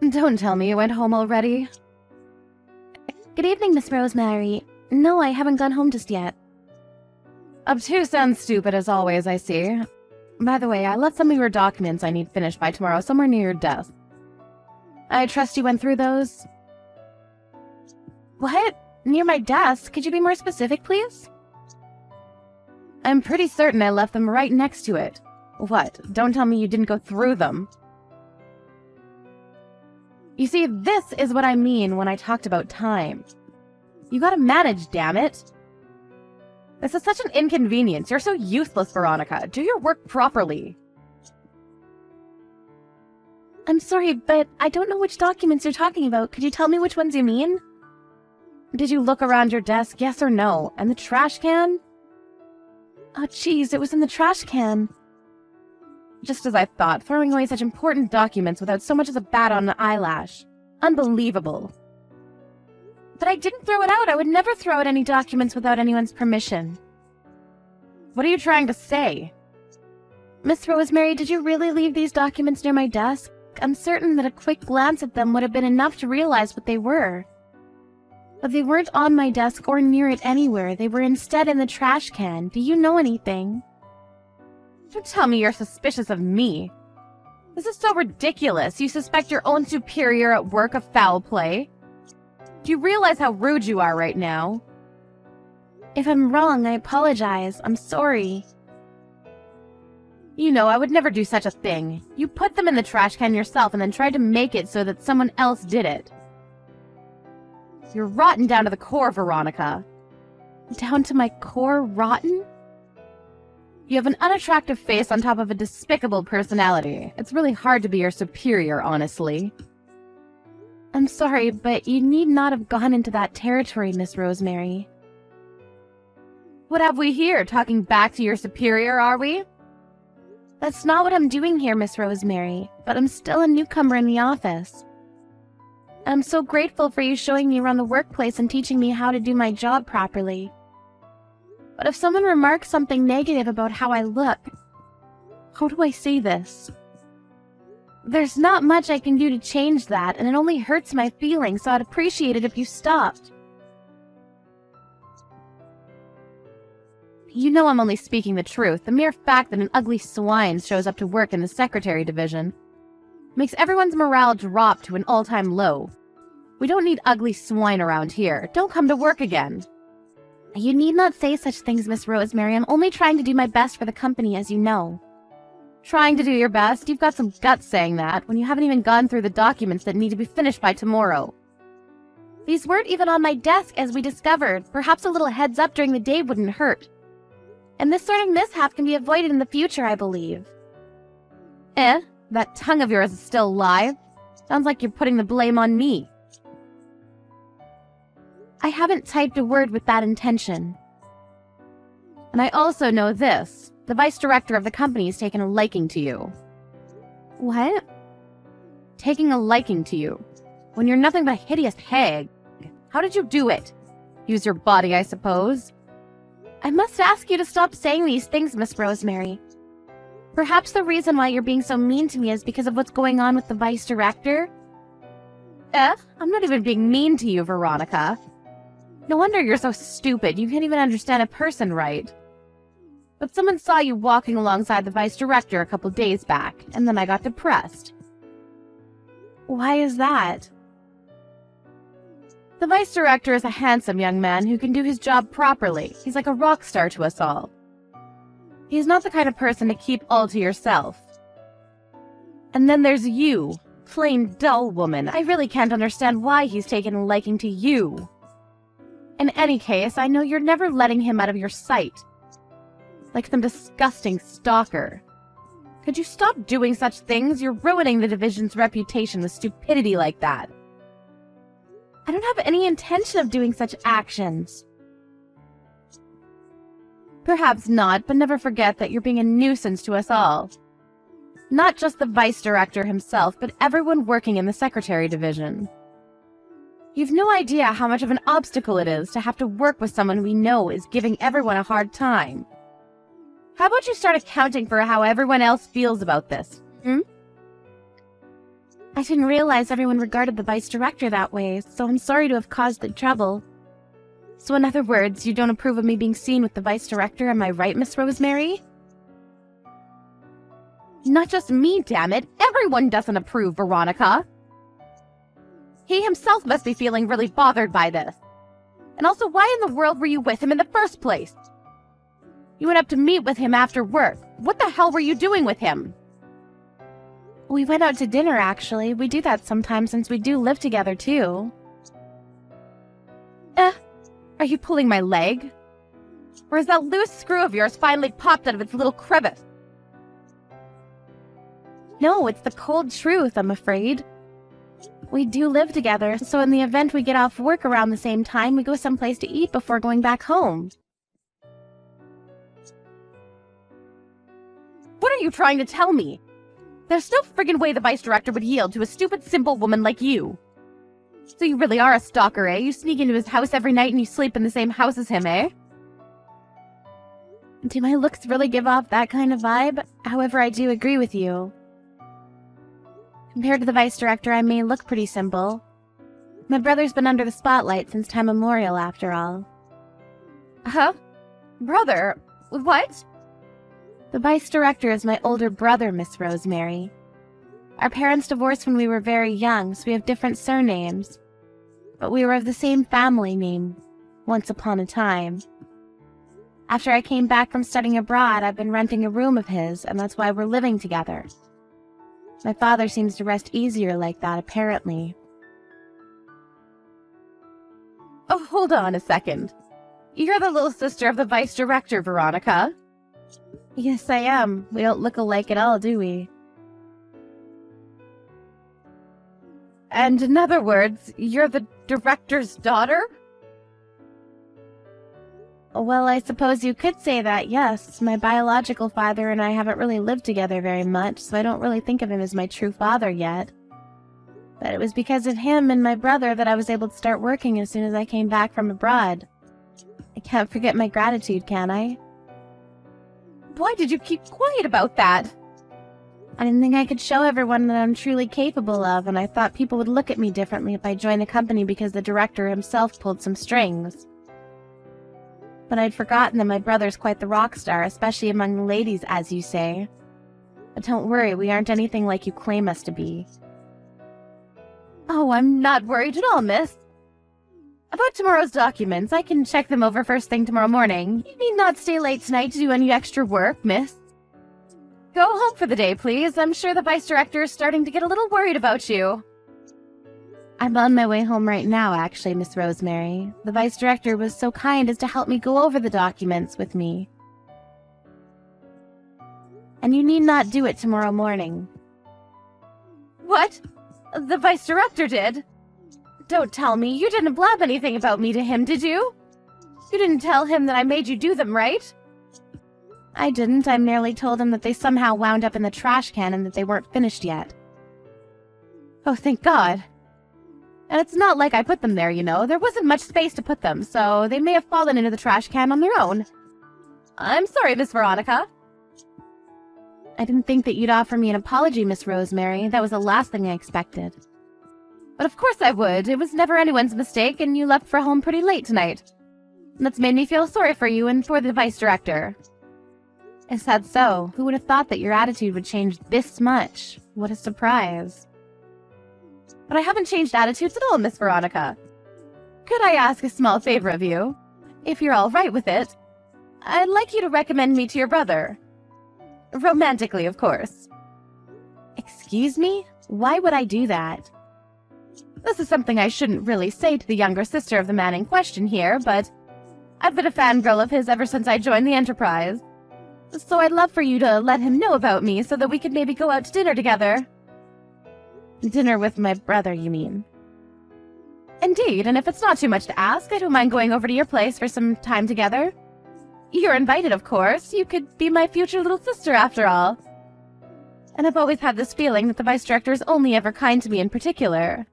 Don't tell me you went home already. Good evening, Miss Rosemary. No, I haven't gone home just yet. Obtuse and stupid as always, I see. By the way, I left some of your documents I need finished by tomorrow somewhere near your desk. I trust you went through those? What? Near my desk? Could you be more specific, please? I'm pretty certain I left them right next to it. What? Don't tell me you didn't go through them. You see, this is what I mean when I talked about time. You gotta manage, damn it. This is such an inconvenience. You're so useless, Veronica. Do your work properly. I'm sorry, but I don't know which documents you're talking about. Could you tell me which ones you mean? Did you look around your desk, yes or no? And the trash can? Oh, jeez, it was in the trash can. Just as I thought, throwing away such important documents without so much as a bat on an eyelash. Unbelievable. But I didn't throw it out. I would never throw out any documents without anyone's permission. What are you trying to say? Miss Rosemary, did you really leave these documents near my desk? I'm certain that a quick glance at them would have been enough to realize what they were. But they weren't on my desk or near it anywhere. They were instead in the trash can. Do you know anything? Don't tell me you're suspicious of me. This is so ridiculous. You suspect your own superior at work of foul play? Do you realize how rude you are right now? If I'm wrong, I apologize. I'm sorry. You know, I would never do such a thing. You put them in the trash can yourself and then tried to make it so that someone else did it. You're rotten down to the core, Veronica. Down to my core, rotten? You have an unattractive face on top of a despicable personality. It's really hard to be your superior, honestly. I'm sorry, but you need not have gone into that territory, Miss Rosemary. What have we here? Talking back to your superior, are we? That's not what I'm doing here, Miss Rosemary, but I'm still a newcomer in the office. I'm so grateful for you showing me around the workplace and teaching me how to do my job properly. But if someone remarks something negative about how I look, how do I say this? There's not much I can do to change that, and it only hurts my feelings, so I'd appreciate it if you stopped. You know I'm only speaking the truth. The mere fact that an ugly swine shows up to work in the secretary division makes everyone's morale drop to an all-time low. We don't need ugly swine around here. Don't come to work again. You need not say such things, Miss Rosemary. I'm only trying to do my best for the company, as you know. Trying to do your best? You've got some guts saying that, when you haven't even gone through the documents that need to be finished by tomorrow. These weren't even on my desk, as we discovered. Perhaps a little heads up during the day wouldn't hurt. And this sort of mishap can be avoided in the future, I believe. That tongue of yours is still live. Sounds like you're putting the blame on me. I haven't typed a word with that intention. And I also know this. The vice director of the company has taken a liking to you. What? Taking a liking to you. When you're nothing but a hideous hag. How did you do it? Use your body, I suppose. I must ask you to stop saying these things, Miss Rosemary. Perhaps the reason why you're being so mean to me is because of what's going on with the vice director? I'm not even being mean to you, Veronica. No wonder you're so stupid. You can't even understand a person right. But someone saw you walking alongside the vice director a couple days back, and then I got depressed. Why is that? The vice director is a handsome young man who can do his job properly. He's like a rock star to us all. He's not the kind of person to keep all to yourself. And then there's you, plain dull woman. I really can't understand why he's taken a liking to you. In any case, I know you're never letting him out of your sight. Like some disgusting stalker. Could you stop doing such things? You're ruining the division's reputation with stupidity like that. I don't have any intention of doing such actions. Perhaps not, but never forget that you're being a nuisance to us all. Not just the vice director himself, but everyone working in the secretary division. You've no idea how much of an obstacle it is to have to work with someone we know is giving everyone a hard time. How about you start accounting for how everyone else feels about this, I didn't realize everyone regarded the vice director that way, so I'm sorry to have caused the trouble. So in other words, you don't approve of me being seen with the vice director, am I right, Miss Rosemary? Not just me, damn it. Everyone doesn't approve, Veronica. He himself must be feeling really bothered by this. And also, why in the world were you with him in the first place? You went up to meet with him after work. What the hell were you doing with him? We went out to dinner, actually. We do that sometimes since we do live together, too. Are you pulling my leg? Or is that loose screw of yours finally popped out of its little crevice? No, it's the cold truth, I'm afraid. We do live together, so in the event we get off work around the same time, we go someplace to eat before going back home. What are you trying to tell me? There's no friggin' way the vice director would yield to a stupid, simple woman like you. So you really are a stalker, eh? You sneak into his house every night and you sleep in the same house as him, eh? Do my looks really give off that kind of vibe? However, I do agree with you. Compared to the vice director, I may look pretty simple. My brother's been under the spotlight since time immemorial, after all. Huh? Brother? What? The vice director is my older brother, Miss Rosemary. Our parents divorced when we were very young, so we have different surnames. But we were of the same family name, once upon a time. After I came back from studying abroad, I've been renting a room of his, and that's why we're living together. My father seems to rest easier like that, apparently. Oh, hold on a second. You're the little sister of the vice director, Veronica. Yes, I am. We don't look alike at all, do we? And in other words, you're the director's daughter? Well, I suppose you could say that, yes. My biological father and I haven't really lived together very much, so I don't really think of him as my true father yet. But it was because of him and my brother that I was able to start working as soon as I came back from abroad. I can't forget my gratitude, can I? Why did you keep quiet about that? I didn't think I could show everyone that I'm truly capable of, and I thought people would look at me differently if I joined the company because the director himself pulled some strings. But I'd forgotten that my brother's quite the rock star, especially among the ladies, as you say. But don't worry, we aren't anything like you claim us to be. Oh, I'm not worried at all, miss. About tomorrow's documents, I can check them over first thing tomorrow morning. You need not stay late tonight to do any extra work, miss. Go home for the day, please. I'm sure the vice director is starting to get a little worried about you. I'm on my way home right now, actually, Miss Rosemary. The vice director was so kind as to help me go over the documents with me. And you need not do it tomorrow morning. What? The vice director did? Don't tell me. You didn't blab anything about me to him, did you? You didn't tell him that I made you do them, right? I didn't. I merely told him that they somehow wound up in the trash can and that they weren't finished yet. Oh, thank God. And it's not like I put them there, you know. There wasn't much space to put them, so they may have fallen into the trash can on their own. I'm sorry, Miss Veronica. I didn't think that you'd offer me an apology, Miss Rosemary. That was the last thing I expected. But of course I would. It was never anyone's mistake, and you left for home pretty late tonight. And that's made me feel sorry for you and for the vice director. Is that so? Who would have thought that your attitude would change this much? What a surprise. But I haven't changed attitudes at all, Miss Veronica. Could I ask a small favor of you? If you're all right with it, I'd like you to recommend me to your brother. Romantically, of course. Excuse me? Why would I do that? This is something I shouldn't really say to the younger sister of the man in question here, but I've been a fangirl of his ever since I joined the Enterprise. So I'd love for you to let him know about me so that we could maybe go out to dinner together. Dinner with my brother, you mean? Indeed, and if it's not too much to ask, I don't mind going over to your place for some time together. You're invited, of course. You could be my future little sister, after all. And I've always had this feeling that the vice director is only ever kind to me in particular.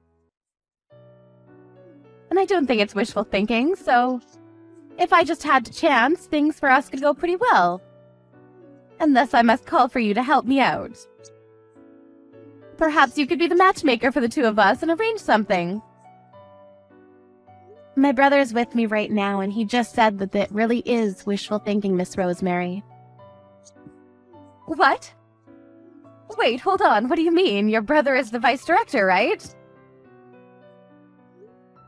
And I don't think it's wishful thinking, so if I just had to chance, things for us could go pretty well. And thus I must call for you to help me out. Perhaps you could be the matchmaker for the two of us and arrange something. My brother is with me right now, and he just said that it really is wishful thinking, Miss Rosemary. What? Wait, hold on. What do you mean? Your brother is the vice director, right?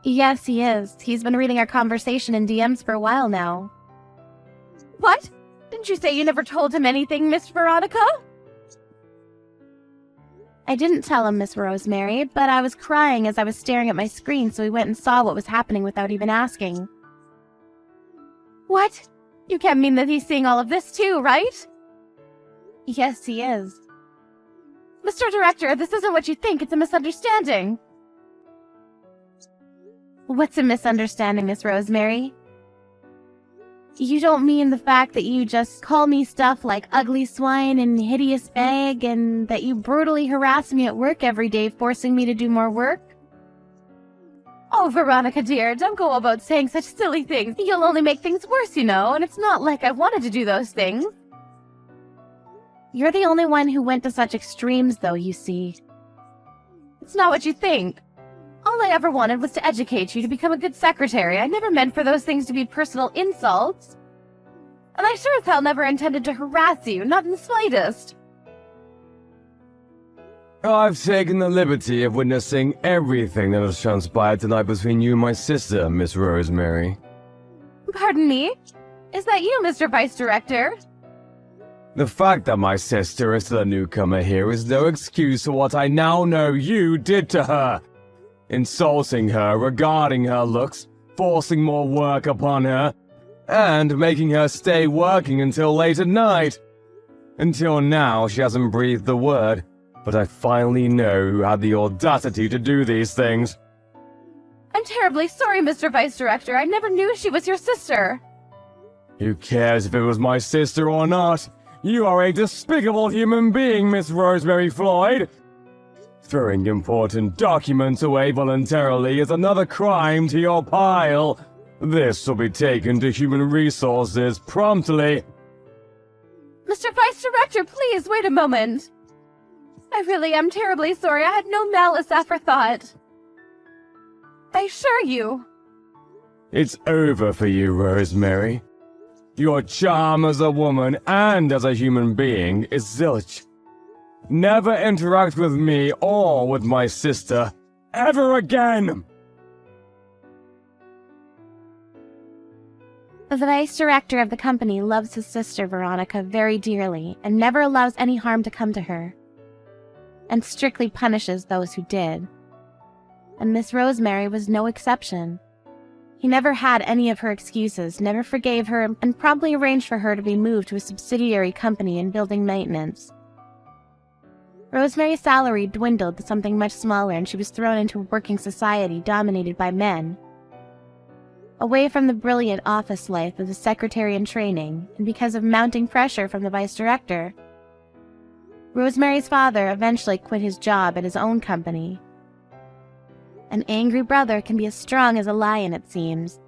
Yes, he is. He's been reading our conversation in DMs for a while now. What? Didn't you say you never told him anything, Miss Veronica? I didn't tell him, Miss Rosemary, but I was crying as I was staring at my screen, so he went and saw what was happening without even asking. What? You can't mean that he's seeing all of this too, right? Yes, he is. Mr. Director, this isn't what you think. It's a misunderstanding. What's a misunderstanding, Miss Rosemary? You don't mean the fact that you just call me stuff like ugly swine and hideous bag, and that you brutally harass me at work every day, forcing me to do more work? Oh, Veronica dear, don't go about saying such silly things. You'll only make things worse, you know, and it's not like I wanted to do those things. You're the only one who went to such extremes, though, you see. It's not what you think. All I ever wanted was to educate you to become a good secretary. I never meant for those things to be personal insults. And I sure as hell never intended to harass you, not in the slightest. I've taken the liberty of witnessing everything that has transpired tonight between you and my sister, Miss Rosemary. Pardon me? Is that you, Mr. Vice Director? The fact that my sister is still a newcomer here is no excuse for what I now know you did to her. Insulting her regarding her looks, forcing more work upon her, and making her stay working until late at night. Until now, she hasn't breathed a word, but I finally know who had the audacity to do these things. I'm terribly sorry, Mr. Vice Director. I never knew she was your sister. Who cares if it was my sister or not? You are a despicable human being, Miss Rosemary Floyd. Throwing important documents away voluntarily is another crime to your pile. This will be taken to Human Resources promptly. Mr. Vice Director, please wait a moment. I really am terribly sorry. I had no malice aforethought. I assure you. It's over for you, Rosemary. Your charm as a woman and as a human being is zilch. Never interact with me or with my sister ever again! The vice director of the company loves his sister Veronica very dearly and never allows any harm to come to her, and strictly punishes those who did. And Miss Rosemary was no exception. He never had any of her excuses, never forgave her, and promptly arranged for her to be moved to a subsidiary company in building maintenance. Rosemary's salary dwindled to something much smaller, and she was thrown into a working society dominated by men. Away from the brilliant office life of the secretary in training, and because of mounting pressure from the vice director, Rosemary's father eventually quit his job at his own company. An angry brother can be as strong as a lion, it seems.